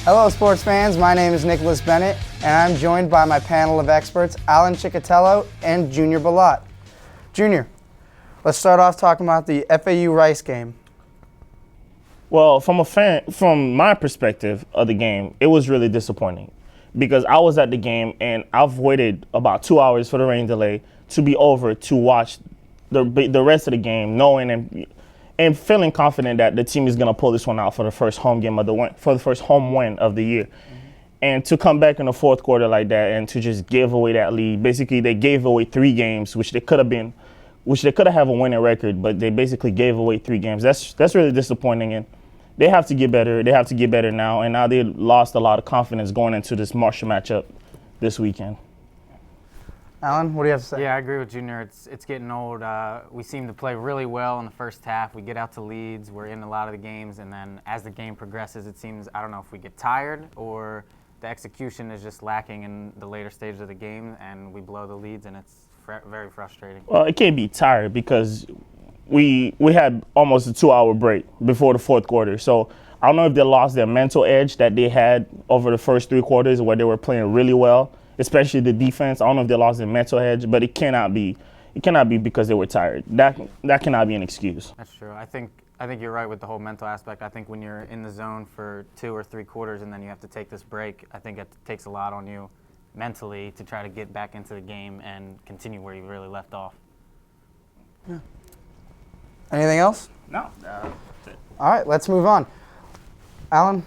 Hello, sports fans. My name is Nicholas Bennett, and I'm joined by my panel of experts, Alan Chikatello and Junior Balat. Junior, let's start off talking about the FAU-Rice game. Well, from my perspective of the game, it was really disappointing because I was at the game and I've waited about 2 hours for the rain delay to be over to watch the rest of the game, knowing and feeling confident that the team is going to pull this one out for the first home win of the year. Mm-hmm. And to come back in the fourth quarter like that and to just give away that lead, basically they gave away 3 games, which they could have a winning record, but they basically gave away 3 games. That's really disappointing, and they have to get better. They have to get better now, and now they lost a lot of confidence going into this Marshall matchup this weekend. Alan, what do you have to say? Yeah, I agree with Junior. It's getting old. We seem to play really well in the first half. We get out to leads. We're in a lot of the games, and then as the game progresses, it seems, I don't know if we get tired or the execution is just lacking in the later stages of the game, and we blow the leads, and it's very frustrating. Well, it can't be tired because we had almost a 2-hour break before the fourth quarter. So I don't know if they lost their mental edge that they had over the first 3 quarters where they were playing really well, especially the defense. I don't know if they lost their mental edge, but it cannot be because they were tired. That cannot be an excuse. That's true. I think you're right with the whole mental aspect. I think when you're in the zone for 2 or 3 quarters and then you have to take this break, I think it takes a lot on you mentally to try to get back into the game and continue where you really left off. Yeah. Anything else? No. That's it. All right, let's move on. Alan,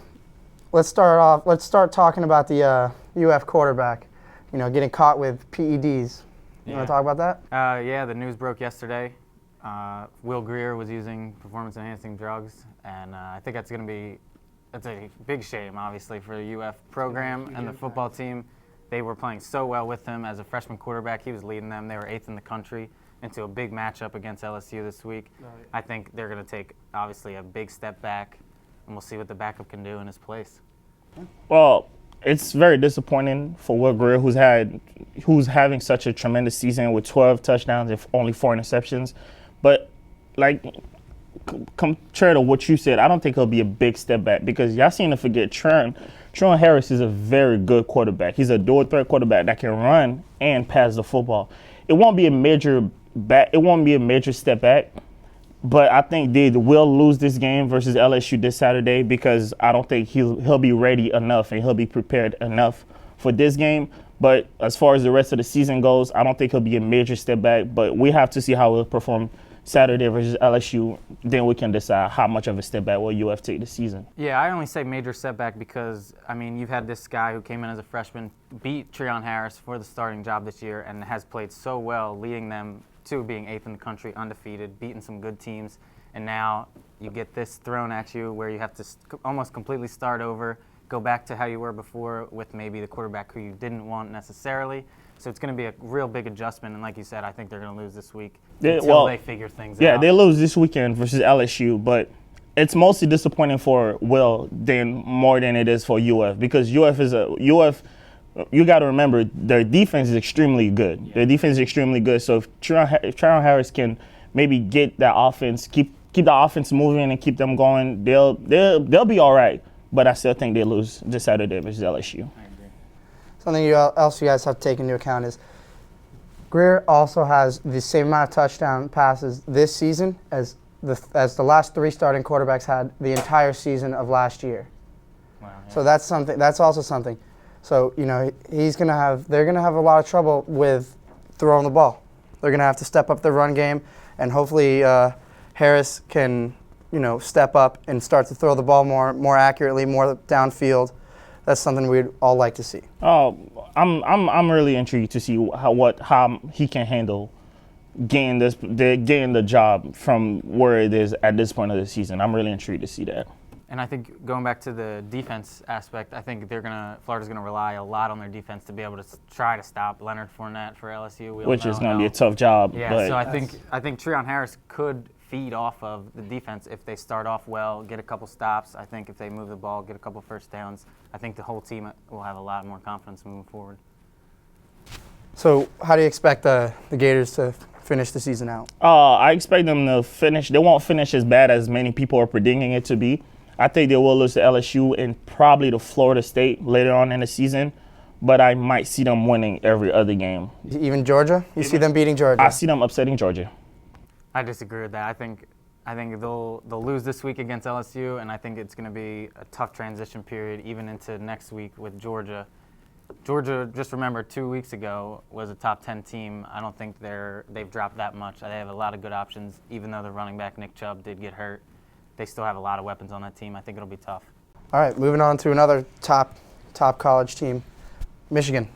let's start talking about the UF quarterback, getting caught with PEDs. You want to talk about that? Yeah, the news broke yesterday. Will Greer was using performance-enhancing drugs, and I think that's a big shame, obviously, for the UF program and the football team. They were playing so well with him as a freshman quarterback. He was leading them. They were 8th in the country into a big matchup against LSU this week. Right. I think they're going to take, obviously, a big step back, and we'll see what the backup can do in his place. Well, it's very disappointing for Will Greer, who's having such a tremendous season with 12 touchdowns and only 4 interceptions. But, contrary to what you said, I don't think he'll be a big step back because y'all seem to forget Treon Harris is a very good quarterback. He's a dual threat quarterback that can run and pass the football. It won't be a major step back, but I think they will lose this game versus LSU this Saturday because I don't think he'll be ready enough and he'll be prepared enough for this game. But as far as the rest of the season goes, I don't think he'll be a major step back, but we have to see how he'll perform Saturday versus LSU, then we can decide how much of a step back will UF take this season. Yeah, I only say major setback because, you've had this guy who came in as a freshman, beat Treon Harris for the starting job this year, and has played so well, leading them to being 8th in the country, undefeated, beating some good teams, and now you get this thrown at you where you have to almost completely start over, go back to how you were before with maybe the quarterback who you didn't want necessarily. So it's going to be a real big adjustment, and like you said, I think they're going to lose this week until they figure things out. Yeah, they lose this weekend versus LSU, but it's mostly disappointing for Will more than it is for UF because UF. You got to remember their defense is extremely good. Yeah. Their defense is extremely good. So if Treon Harris can maybe get that offense, keep the offense moving and keep them going, they'll be all right. But I still think they lose this Saturday versus LSU. Something else you guys have to take into account is Greer also has the same amount of touchdown passes this season as the last 3 starting quarterbacks had the entire season of last year. Wow, yeah. So that's also something. So, they're going to have a lot of trouble with throwing the ball. They're going to have to step up their run game, and hopefully Harris can, step up and start to throw the ball more accurately, more downfield. That's something we'd all like to see. Oh, I'm really intrigued to see how he can handle getting the job from where it is at this point of the season. I'm really intrigued to see that. And I think going back to the defense aspect, I think Florida's going to rely a lot on their defense to be able to try to stop Leonard Fournette for LSU. Which is going to be a tough job. Yeah, but so I think Treon Harris could feed off of the defense if they start off well, get a couple stops. I think if they move the ball, get a couple first downs, I think the whole team will have a lot more confidence moving forward. So how do you expect the Gators to finish the season out? I expect them to finish. They won't finish as bad as many people are predicting it to be. I think they will lose to LSU and probably to Florida State later on in the season, but I might see them winning every other game. Even Georgia? You see them beating Georgia? I see them upsetting Georgia. I disagree with that. I think they'll lose this week against LSU, and I think it's going to be a tough transition period even into next week with Georgia. Georgia, just remember, 2 weeks ago was a top 10 team. I don't think they've dropped that much. They have a lot of good options, even though the running back Nick Chubb did get hurt. They still have a lot of weapons on that team. I think it'll be tough. All right, moving on to another top college team, Michigan.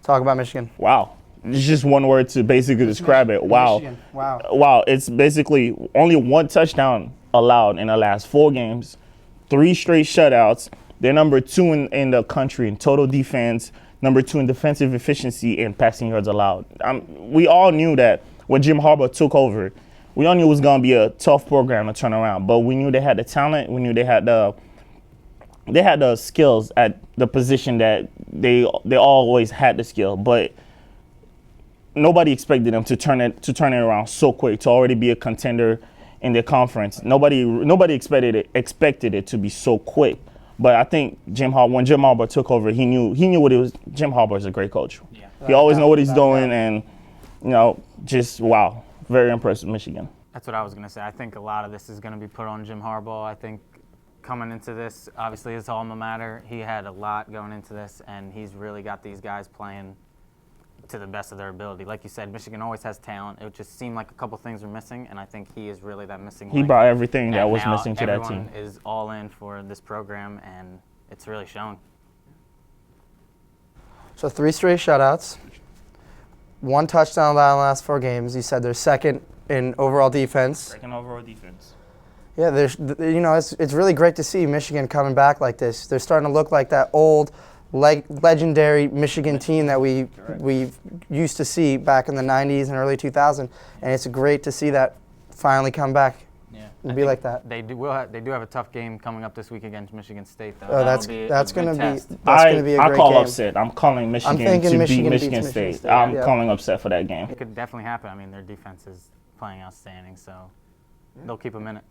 Talk about Michigan. Wow. It's just one word to basically describe it. Wow. Michigan. Wow. Wow. It's basically only one touchdown allowed in the last 4 games, 3 straight shutouts. They're number 2 in the country in total defense, number 2 in defensive efficiency and passing yards allowed. We all knew that when Jim Harbaugh took over, we all knew it was going to be a tough program to turn around, but we knew they had the talent. We knew they had the skills at the position that they always had the skill, but nobody expected them to turn it around so quick, to already be a contender in their conference. Nobody expected it to be so quick. But I think when Jim Harbaugh took over, he knew what it was. Jim Harbaugh is a great coach. Yeah. He always knows what he's doing, and just wow, very impressed with Michigan. That's what I was going to say. I think a lot of this is going to be put on Jim Harbaugh. I think coming into this, obviously his alma mater, he had a lot going into this, and he's really got these guys playing to the best of their ability. Like you said, Michigan always has talent. It just seemed like a couple things were missing, and I think he is really that missing link. He brought everything that was missing to that team. Everyone is all in for this program, and it's really shown. So 3 straight shutouts, 1 touchdown allowed in the last 4 games. You said they're second in overall defense. Second overall defense. Yeah, it's really great to see Michigan coming back like this. They're starting to look like that old, legendary Michigan team that we used to see back in the 90s and early 2000s, and it's great to see that finally come back. Yeah, and be like that. They do have a tough game coming up this week against Michigan State, though. Oh, that's going to be a great I call game. upset. I'm calling Michigan to beat Michigan State. I'm calling upset for that game. It could definitely happen. I mean, their defense is playing outstanding, so they'll keep them in it.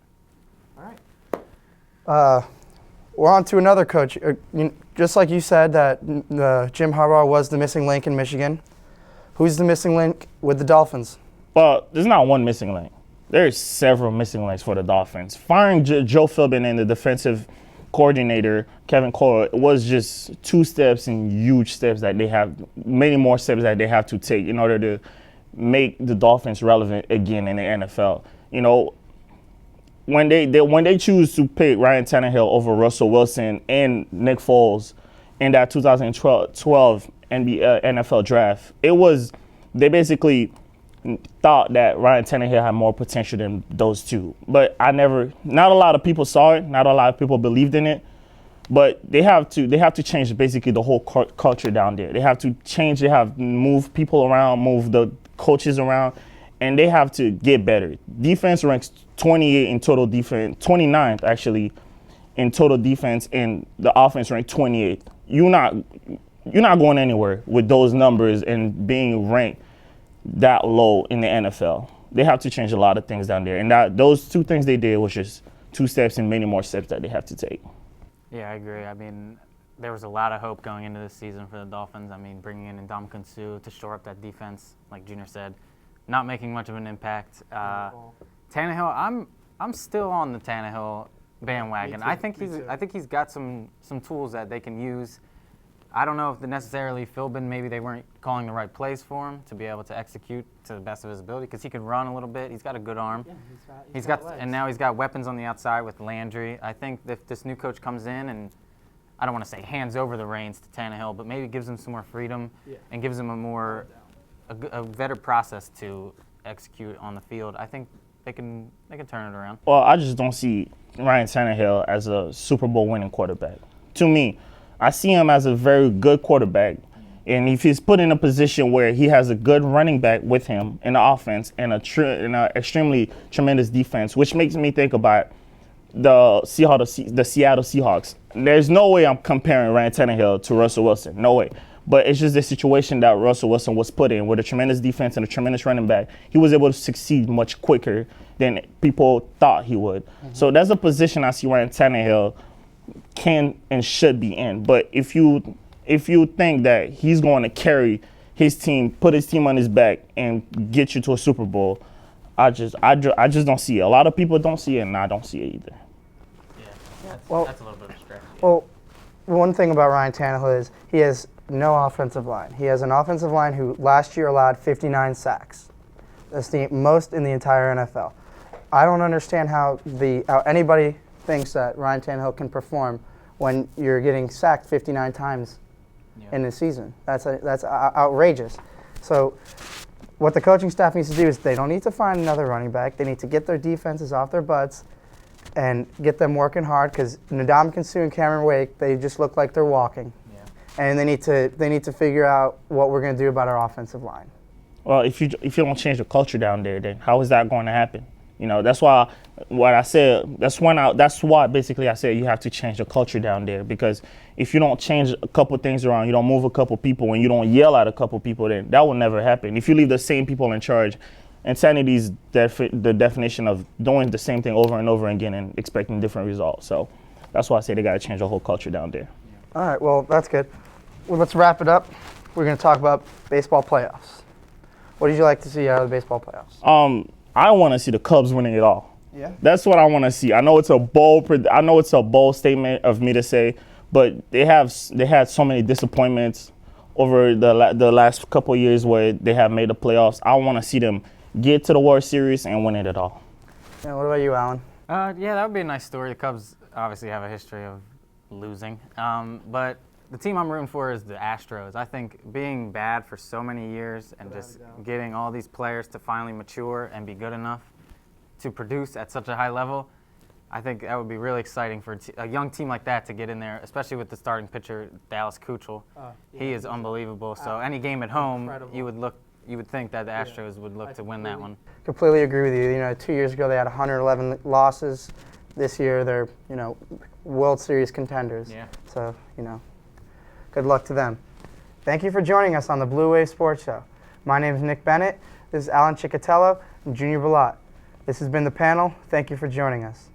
All right. We're on to another coach. Just like you said that Jim Harbaugh was the missing link in Michigan, who's the missing link with the Dolphins? Well, there's not one missing link. There's several missing links for the Dolphins. Firing Joe Philbin and the defensive coordinator, Kevin Cole, was just 2 steps and huge steps that they have, many more steps that they have to take in order to make the Dolphins relevant again in the NFL. When they choose to pick Ryan Tannehill over Russell Wilson and Nick Foles in that 2012 NFL draft, they basically thought that Ryan Tannehill had more potential than those 2. But not a lot of people saw it, not a lot of people believed in it. But they have to change basically the whole culture down there. They have to change. They have to move people around, move the coaches around, and they have to get better. Defense ranks 28 in total defense, 29th actually in total defense, and the offense ranked 28th. You're not going anywhere with those numbers and being ranked that low in the NFL. They have to change a lot of things down there, and those 2 things they did was just 2 steps and many more steps that they have to take. Yeah, I agree. I mean, there was a lot of hope going into this season for the Dolphins. I mean, bringing in Ndamukong Suh to shore up that defense, like Junior said, not making much of an impact. Tannehill, I'm still on the Tannehill bandwagon. I think he's got some tools that they can use. I don't know if necessarily Philbin, maybe they weren't calling the right plays for him to be able to execute to the best of his ability, because he can run a little bit. He's got a good arm. Yeah, he's got and now he's got weapons on the outside with Landry. I think if this new coach comes in and, I don't want to say hands over the reins to Tannehill, but maybe gives him some more freedom and gives him a better process to execute on the field, I think they can turn it around. Well, I just don't see Ryan Tannehill as a Super Bowl winning quarterback. To me, I see him as a very good quarterback, and if he's put in a position where he has a good running back with him in the offense and an extremely tremendous defense, which makes me think about the Seattle Seahawks. There's no way I'm comparing Ryan Tannehill to Russell Wilson. No way. But it's just the situation that Russell Wilson was put in with a tremendous defense and a tremendous running back. He was able to succeed much quicker than people thought he would. So that's a position I see Ryan Tannehill can and should be in. But if you think that he's going to carry his team, put his team on his back, and get you to a Super Bowl, I just don't see it. A lot of people don't see it, and I don't see it either. Yeah, that's a little bit of a stretch. Well, one thing about Ryan Tannehill is he has no offensive line. He has an offensive line who last year allowed 59 sacks. That's the most in the entire NFL. I don't understand how anybody thinks that Ryan Tannehill can perform when you're getting sacked 59 times in the season. That's outrageous. So what the coaching staff needs to do is they don't need to find another running back. They need to get their defenses off their butts and get them working hard, because Ndamukong Suh and Cameron Wake, they just look like they're walking. Yeah. And they need to figure out what we're going to do about our offensive line. Well, if you don't change the culture down there, then how is that going to happen? You know, that's why what I said. That's why basically I said you have to change the culture down there, because if you don't change a couple things around, you don't move a couple people, and you don't yell at a couple people, then that will never happen. If you leave the same people in charge, insanity is the definition of doing the same thing over and over again and expecting different results. So that's why I say they got to change the whole culture down there. All right, well, that's good. Well, let's wrap it up. We're going to talk about baseball playoffs. What did you like to see out of the baseball playoffs? I want to see the Cubs winning it all. Yeah. That's what I want to see. I know it's a bold statement of me to say, but they had so many disappointments over the last couple of years where they have made the playoffs. I want to see them get to the World Series and win it all. Yeah, what about you, Alan? Yeah, that would be a nice story. The Cubs obviously have a history of losing, but the team I'm rooting for is the Astros. I think being bad for so many years and just getting all these players to finally mature and be good enough to produce at such a high level, I think that would be really exciting for a young team like that to get in there, especially with the starting pitcher, Dallas Keuchel. He is unbelievable. So any game at home, you would think that the Astros would look to win that one. Completely agree with you. You know, 2 years ago they had 111 losses. This year they're, World Series contenders. Yeah. So, good luck to them. Thank you for joining us on the Blue Wave Sports Show. My name is Nick Bennett. This is Alan Ciccatello and Junior Balat. This has been the panel. Thank you for joining us.